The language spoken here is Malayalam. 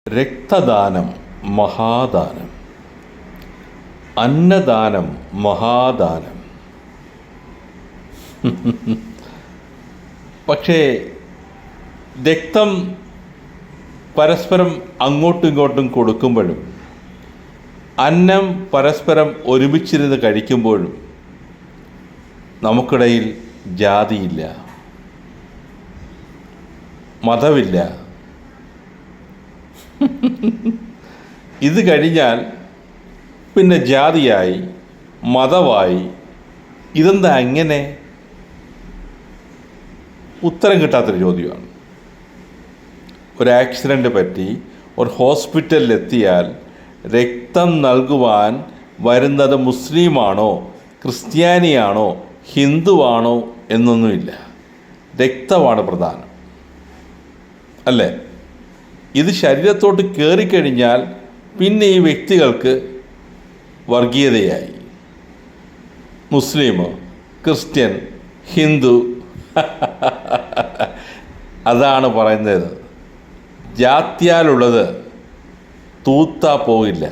രക്തദാനം മഹാദാനം, അന്നദാനം മഹാദാനം. പക്ഷേ രക്തം പരസ്പരം അങ്ങോട്ടും ഇങ്ങോട്ടും കൊടുക്കുമ്പോഴും അന്നം പരസ്പരം ഒരുമിച്ചിരുന്ന് കഴിക്കുമ്പോഴും നമുക്കിടയിൽ ജാതിയില്ല, മതമില്ല. ഇത് കഴിഞ്ഞാൽ പിന്നെ ജാതിയായി, മതമായി. ഇതെന്താ അങ്ങനെ? ഉത്തരം കിട്ടാത്തൊരു ചോദ്യമാണ്. ഒരു ആക്സിഡൻറ്റ് പറ്റി ഒരു ഹോസ്പിറ്റലിലെത്തിയാൽ രക്തം നൽകുവാൻ വരുന്നത് മുസ്ലിമാണോ, ക്രിസ്ത്യാനിയാണോ, ഹിന്ദുവാണോ എന്നൊന്നുമില്ല. രക്തമാണ് പ്രധാനം, അല്ലേ? ഇത് ശരീരത്തോട്ട് കയറിക്കഴിഞ്ഞാൽ പിന്നെ ഈ വ്യക്തികൾക്ക് വർഗീയതയായി. മുസ്ലിം, ക്രിസ്ത്യൻ, ഹിന്ദു. അതാണ് പറയുന്നത്, ജാത്യാലുള്ളത് തൂത്താ പോകില്ല.